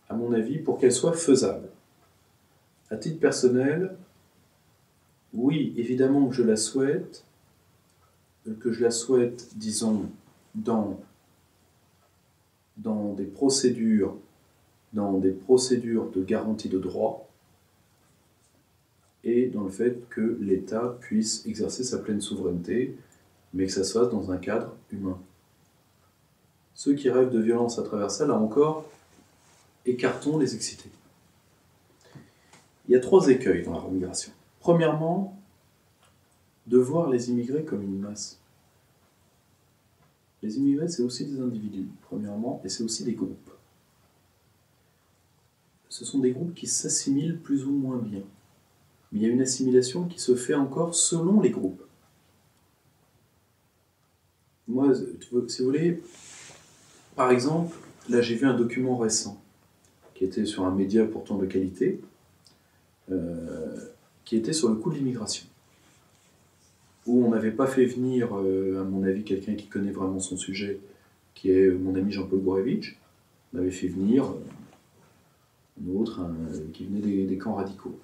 à mon avis, pour qu'elle soit faisable. À titre personnel, oui, évidemment que je la souhaite, disons, dans des procédures de garantie de droit, et dans le fait que l'État puisse exercer sa pleine souveraineté, mais que ça se fasse dans un cadre humain. Ceux qui rêvent de violence à travers ça, là encore, écartons les excités. Il y a 3 écueils dans la remigration. Premièrement, de voir les immigrés comme une masse. Les immigrés, c'est aussi des individus, premièrement, et c'est aussi des groupes. Ce sont des groupes qui s'assimilent plus ou moins bien. mais il y a une assimilation qui se fait encore selon les groupes. Moi, si vous voulez, par exemple, là j'ai vu un document récent, qui était sur un média pourtant de qualité, qui était sur le coût de l'immigration, où on n'avait pas fait venir, à mon avis, quelqu'un qui connaît vraiment son sujet, qui est mon ami Jean-Paul Gourevitch. On avait fait venir un autre qui venait des camps radicaux.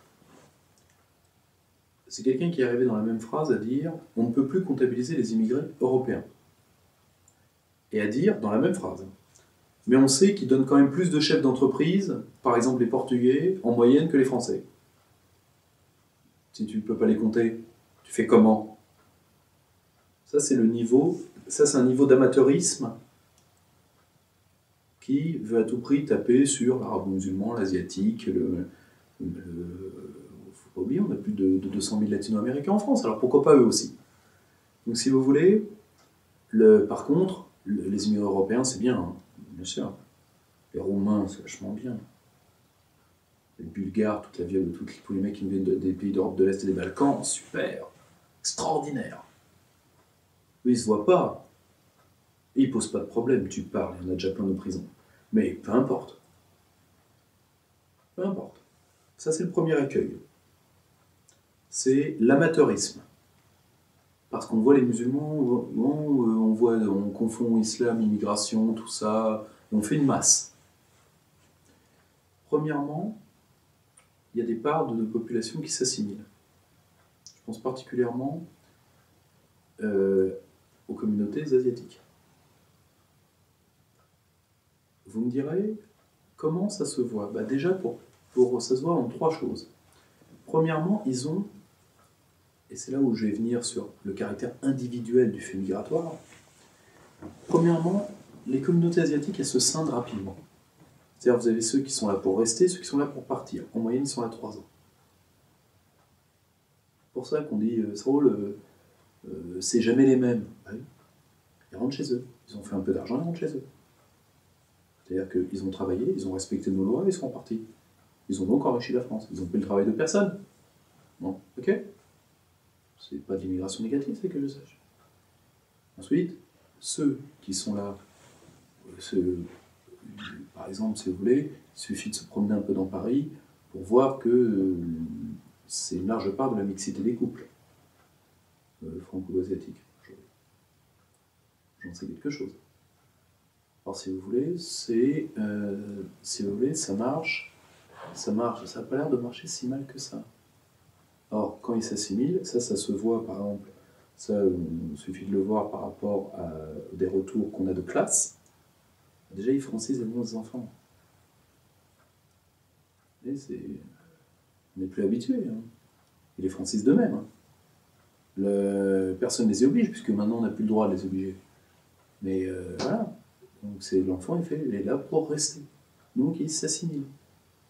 C'est quelqu'un qui est arrivé dans la même phrase à dire « on ne peut plus comptabiliser les immigrés européens ». Et à dire, dans la même phrase, mais on sait qu'ils donnent quand même plus de chefs d'entreprise, par exemple les Portugais, en moyenne que les Français. Si tu ne peux pas les compter, tu fais comment? Ça, c'est le niveau, ça c'est un niveau d'amateurisme qui veut à tout prix taper sur l'arabo-musulman, l'asiatique, faut pas oublier, on a plus de 200 000 latino-américains en France, alors pourquoi pas eux aussi? Donc si vous voulez, par contre, les immigrés européens, c'est bien, hein, bien sûr. Les Roumains, c'est vachement bien. Les Bulgares, tous les mecs qui viennent des pays d'Europe de l'Est et des Balkans, super, extraordinaire. Eux, ils se voient pas. Et ils posent pas de problème, tu parles, il y en a déjà plein de prisons. Mais peu importe. Peu importe. Ça, c'est le premier accueil. C'est l'amateurisme. Parce qu'on voit les musulmans, on confond islam, immigration, tout ça, et on fait une masse. Premièrement, il y a des parts de population qui s'assimilent. Je pense particulièrement aux communautés asiatiques. Vous me direz, comment ça se voit? Déjà, ça se voit en trois choses. Premièrement, ils ont, et c'est là où je vais venir sur le caractère individuel du fait migratoire, premièrement, les communautés asiatiques, elles se scindent rapidement. C'est-à-dire, vous avez ceux qui sont là pour rester, ceux qui sont là pour partir. En moyenne, ils sont là 3 ans. C'est pour ça qu'on dit, c'est jamais les mêmes. Oui. Ils rentrent chez eux. Ils ont fait un peu d'argent, ils rentrent chez eux. C'est-à-dire qu'ils ont travaillé, ils ont respecté nos lois, ils sont partis. Ils ont donc enrichi la France. Ils ont fait le travail de personne. Bon, ok. C'est pas de l'immigration négative, c'est que je sache. Ensuite, ceux qui sont là, par exemple, si vous voulez, il suffit de se promener un peu dans Paris pour voir que c'est une large part de la mixité des couples franco-asiatiques. J'en sais quelque chose. Alors, si vous voulez, ça marche, ça n'a pas l'air de marcher si mal que ça. Or, quand ils s'assimilent, ça se voit, par exemple, il suffit de le voir par rapport à des retours qu'on a de classe. Déjà, ils francisent les noms des enfants. Et on n'est plus habitué. Hein. Ils les francisent d'eux-mêmes. Hein. Personne ne les oblige, puisque maintenant on n'a plus le droit de les obliger. Mais voilà. Donc l'enfant, il est là pour rester. Donc il s'assimile.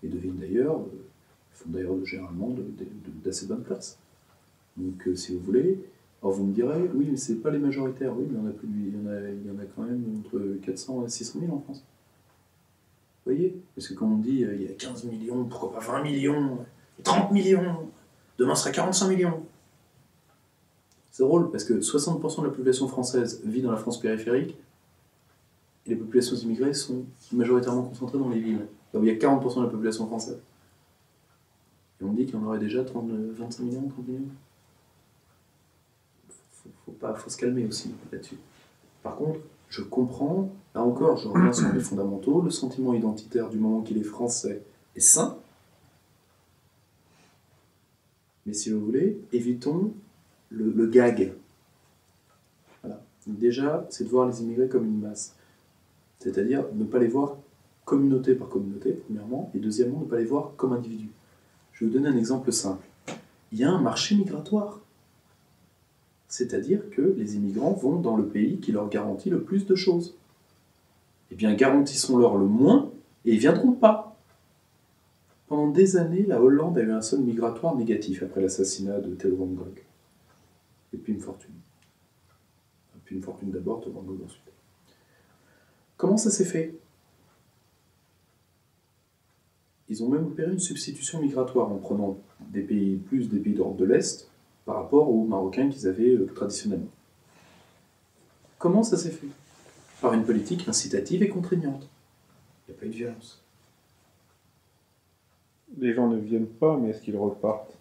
Et deviennent d'ailleurs, ils font d'ailleurs généralement d'assez bonnes classes. Donc si vous voulez, alors vous me direz, oui, mais c'est pas les majoritaires. Oui, mais il y en a quand même entre 400 et 600 000 en France. Vous voyez? Parce que comme on dit, il y a 15 millions, pourquoi pas 20 millions, 30 millions, demain ce sera 45 millions. C'est drôle, parce que 60% de la population française vit dans la France périphérique, et les populations immigrées sont majoritairement concentrées dans les villes, là où il y a 40% de la population française. Et on dit qu'il y en aurait déjà 25 millions, 30 millions. Faut se calmer aussi là-dessus. Par contre, je comprends, là encore, je reviens sur les fondamentaux, le sentiment identitaire du moment qu'il est français est sain. Mais si vous voulez, évitons le gag. Voilà. Déjà, c'est de voir les immigrés comme une masse. C'est-à-dire ne pas les voir communauté par communauté, premièrement, et deuxièmement, ne pas les voir comme individus. Je vais vous donner un exemple simple. Il y a un marché migratoire. C'est-à-dire que les immigrants vont dans le pays qui leur garantit le plus de choses. Eh bien, garantissons-leur le moins, et ils ne viendront pas. Pendant des années, la Hollande a eu un solde migratoire négatif après l'assassinat de Theo van Gogh. Et puis une fortune. Puis une fortune d'abord, Theo van Gogh ensuite. Comment ça s'est fait? ils ont même opéré une substitution migratoire en prenant des pays d'Europe de l'Est par rapport aux Marocains qu'ils avaient traditionnellement. Comment ça s'est fait? Par une politique incitative et contraignante. Il n'y a pas eu de violence. Les gens ne viennent pas, mais est-ce qu'ils repartent?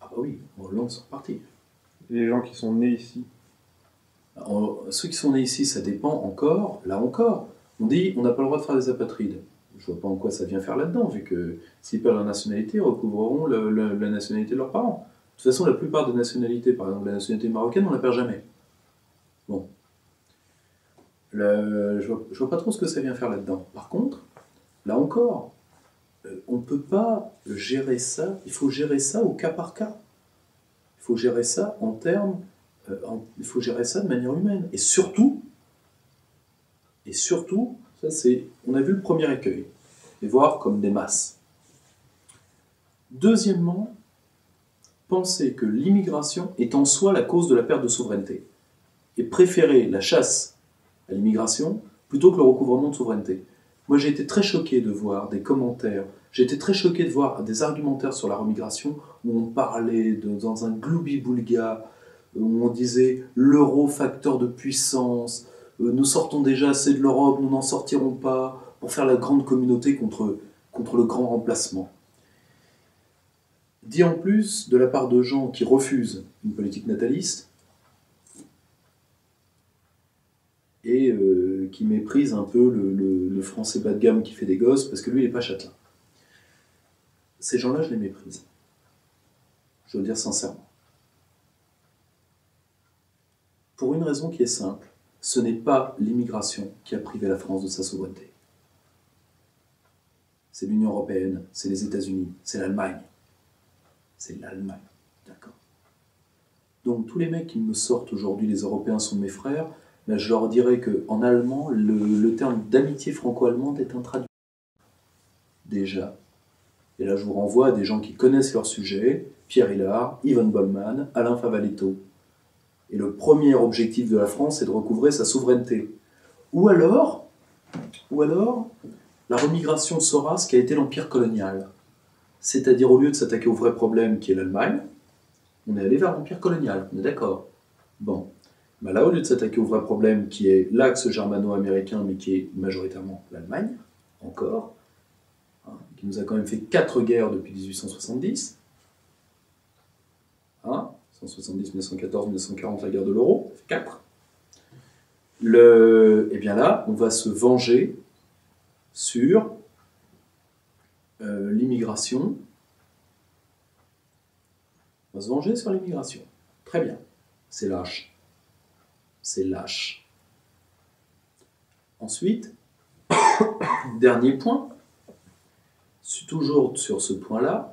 Ah bah oui, en Hollande sont repartis. Les gens qui sont nés ici? Ceux qui sont nés ici, ça dépend encore, là encore. On dit on n'a pas le droit de faire des apatrides. Je vois pas en quoi ça vient faire là-dedans, vu que s'ils perdent leur nationalité, ils recouvreront la nationalité de leurs parents. De toute façon, la plupart des nationalités, par exemple la nationalité marocaine, on ne la perd jamais. Bon. Je vois pas trop ce que ça vient faire là-dedans. Par contre, là encore, on ne peut pas gérer ça, il faut gérer ça au cas par cas. Il faut gérer ça en termes, il faut gérer ça de manière humaine. Et surtout, ça c'est, on a vu le premier écueil, les voir comme des masses. Deuxièmement, penser que l'immigration est en soi la cause de la perte de souveraineté et préférer la chasse à l'immigration plutôt que le recouvrement de souveraineté. Moi, j'ai été très choqué de voir des commentaires, j'ai été très choqué de voir des argumentaires sur la remigration où on parlait dans un gloubi-boulga, où on disait l'euro facteur de puissance, nous sortons déjà assez de l'Europe, nous n'en sortirons pas, pour faire la grande communauté contre le grand remplacement. Dit en plus de la part de gens qui refusent une politique nataliste et qui méprisent un peu le français bas de gamme qui fait des gosses parce que lui il n'est pas châtelain. Ces gens-là, je les méprise. Je veux le dire sincèrement. Pour une raison qui est simple, ce n'est pas l'immigration qui a privé la France de sa souveraineté. C'est l'Union européenne, c'est les États-Unis, c'est l'Allemagne. C'est l'Allemagne, d'accord. Donc tous les mecs qui me sortent aujourd'hui, les Européens sont mes frères, ben, je leur dirais qu'en allemand, le terme d'amitié franco-allemande est intraduisible. Déjà. Et là, je vous renvoie à des gens qui connaissent leur sujet, Pierre Hillard, Yvonne Bollmann, Alain Favaletto. Et le premier objectif de la France, c'est de recouvrer sa souveraineté. Ou alors, la remigration saura ce qu'a été l'empire colonial. C'est-à-dire, au lieu de s'attaquer au vrai problème qui est l'Allemagne, on est allé vers l'empire colonial, on est d'accord. Bon, ben là, au lieu de s'attaquer au vrai problème qui est l'axe germano-américain, mais qui est majoritairement l'Allemagne, encore, hein, qui nous a quand même fait 4 guerres depuis 1870, hein, 170, 1914, 1940, la guerre de l'euro, ça fait 4. Et bien là, on va se venger sur l'immigration. On va se venger sur l'immigration. Très bien. C'est lâche. C'est lâche. Ensuite, dernier point, toujours sur ce point-là,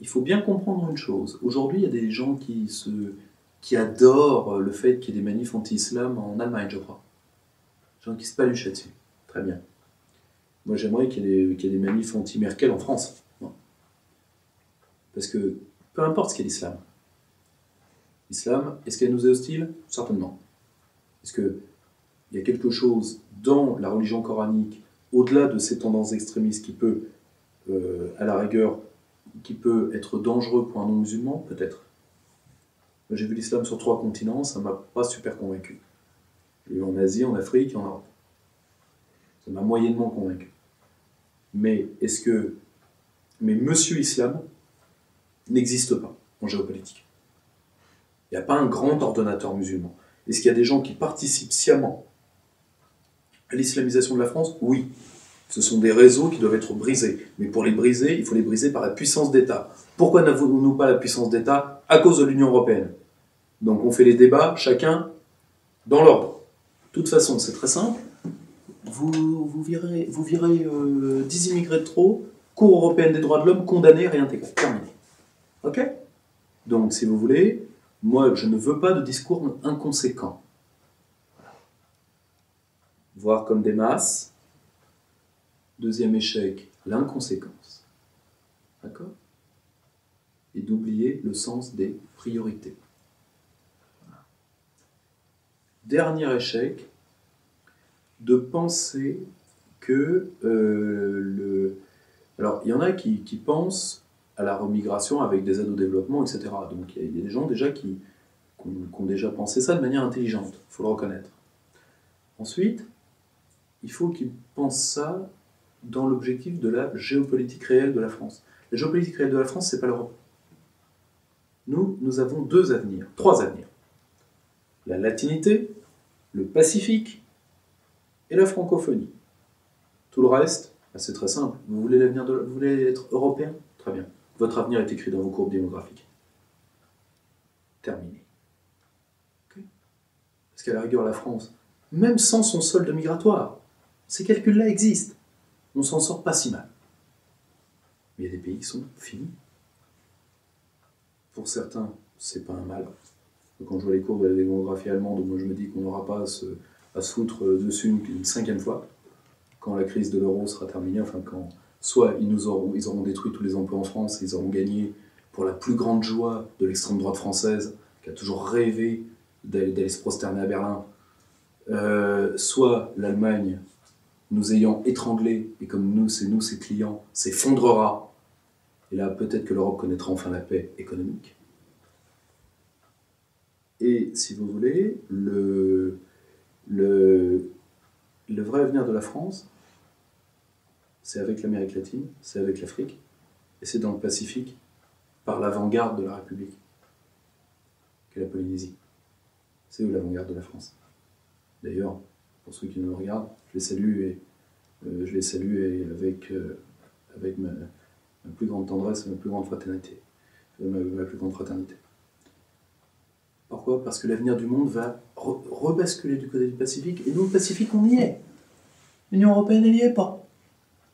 il faut bien comprendre une chose. Aujourd'hui, il y a des gens qui adorent le fait qu'il y ait des manifs anti-islam en Allemagne, je crois. Des gens qui se paluchent là-dessus. Très bien. Moi, j'aimerais qu'il y ait des manifs anti-Merkel en France. Non. Parce que, peu importe ce qu'est l'islam. L'islam, est-ce qu'elle nous est hostile? Certainement. Est-ce qu'il y a quelque chose dans la religion coranique, au-delà de ces tendances extrémistes, qui peut, à la rigueur, qui peut être dangereux pour un non-musulman? Peut-être. Moi, j'ai vu l'islam sur 3 continents, ça ne m'a pas super convaincu. J'ai vu en Asie, en Afrique et en Europe. Ça m'a moyennement convaincu. Mais Monsieur Islam n'existe pas en géopolitique. Il n'y a pas un grand ordonnateur musulman. Est-ce qu'il y a des gens qui participent sciemment à l'islamisation de la France? Oui. Ce sont des réseaux qui doivent être brisés. Mais pour les briser, il faut les briser par la puissance d'État. Pourquoi n'avons-nous pas la puissance d'État? À cause de l'Union européenne. Donc on fait les débats, chacun dans l'ordre. De toute façon, c'est très simple. Vous virez 10 immigrés de trop, Cour européenne des droits de l'homme, condamné, réintégré. Terminé. Ok? Donc, si vous voulez, moi, je ne veux pas de discours inconséquents. Voir comme des masses. Deuxième échec, l'inconséquence. D'accord? Et d'oublier le sens des priorités. Voilà. Dernier échec, de penser que Alors, il y en a qui pensent à la remigration avec des aides au développement, etc. Donc, il y a des gens déjà qui ont déjà pensé ça de manière intelligente, il faut le reconnaître. Ensuite, il faut qu'ils pensent ça dans l'objectif de la géopolitique réelle de la France. La géopolitique réelle de la France, c'est pas l'Europe. Nous avons trois avenirs. La latinité, le Pacifique et la francophonie. Tout le reste, c'est très simple. Vous voulez être européen? Très bien. Votre avenir est écrit dans vos courbes démographiques. Terminé. Okay. Parce qu'à la rigueur, la France, même sans son solde migratoire, ces calculs-là existent. On s'en sort pas si mal. Mais il y a des pays qui sont finis. Pour certains, c'est pas un mal. Quand je vois les courbes de la démographie allemande, moi je me dis qu'on n'aura pas à se foutre dessus une cinquième fois, quand la crise de l'euro sera terminée, enfin quand soit ils auront détruit tous les emplois en France, et ils auront gagné pour la plus grande joie de l'extrême droite française, qui a toujours rêvé d'aller se prosterner à Berlin, soit l'Allemagne, nous ayant étranglés, et comme nous, ses clients, s'effondrera, et là peut-être que l'Europe connaîtra enfin la paix économique. Et si vous voulez, le vrai avenir de la France, c'est avec l'Amérique latine, c'est avec l'Afrique, et c'est dans le Pacifique, par l'avant-garde de la République, qu'est la Polynésie. C'est où l'avant-garde de la France. D'ailleurs, pour ceux qui nous regardent, je les salue avec ma plus grande tendresse et ma plus grande fraternité. Ma plus grande fraternité. Pourquoi? Parce que l'avenir du monde va rebasculer du côté du Pacifique, et nous, le Pacifique, on y est. L'Union européenne, elle n'y est pas.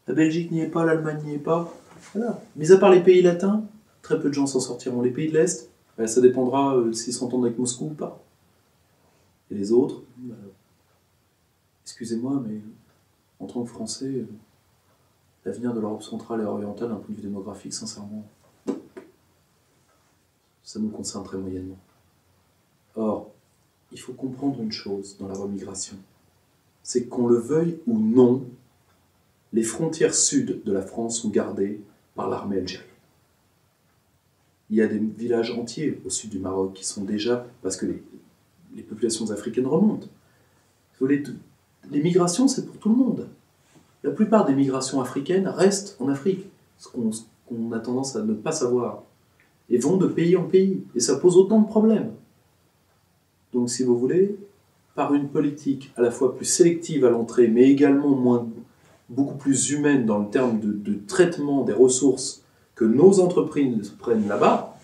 La Belgique n'y est pas, l'Allemagne n'y est pas. Voilà. Mis à part les pays latins, très peu de gens s'en sortiront. Les pays de l'Est, ça dépendra s'ils s'entendent avec Moscou ou pas. Et les autres, excusez-moi, mais en tant que Français, l'avenir de l'Europe centrale et orientale, d'un point de vue démographique, sincèrement, ça nous concerne très moyennement. Or, il faut comprendre une chose dans la remigration, c'est qu'on le veuille ou non, les frontières sud de la France sont gardées par l'armée algérienne. Il y a des villages entiers au sud du Maroc qui sont déjà, parce que les populations africaines remontent. Les migrations, c'est pour tout le monde. La plupart des migrations africaines restent en Afrique, ce qu'on a tendance à ne pas savoir, et vont de pays en pays, et ça pose autant de problèmes. Donc, si vous voulez, par une politique à la fois plus sélective à l'entrée, mais également beaucoup plus humaine dans le terme de traitement des ressources que nos entreprises prennent là-bas,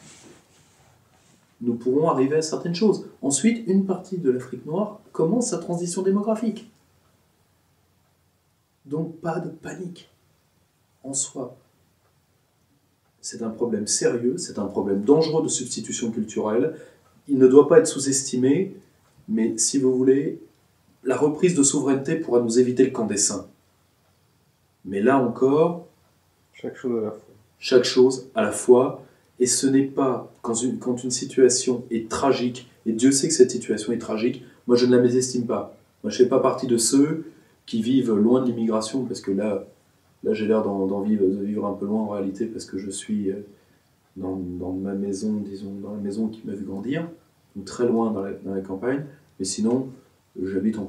nous pourrons arriver à certaines choses. Ensuite, une partie de l'Afrique noire commence sa transition démographique. Donc, pas de panique en soi. C'est un problème sérieux, c'est un problème dangereux de substitution culturelle. Il ne doit pas être sous-estimé, mais si vous voulez, la reprise de souveraineté pourra nous éviter le camp des saints. Mais là encore, chaque chose à la fois. Chaque chose à la fois, et ce n'est pas quand une situation est tragique, et Dieu sait que cette situation est tragique, moi je ne la mésestime pas. Moi je ne fais pas partie de ceux qui vivent loin de l'immigration, parce que là j'ai l'air de vivre un peu loin en réalité, parce que je suis dans ma maison, disons, dans la maison qui m'a vu grandir, donc très loin dans la campagne, mais sinon j'habite en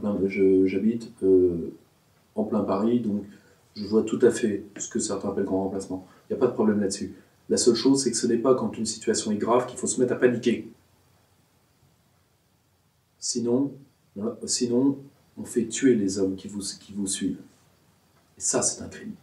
plein Paris, donc je vois tout à fait ce que certains appellent grand remplacement. Il n'y a pas de problème là-dessus. La seule chose, c'est que ce n'est pas quand une situation est grave qu'il faut se mettre à paniquer. Sinon, on fait tuer les hommes qui vous suivent. Et ça, c'est un crime.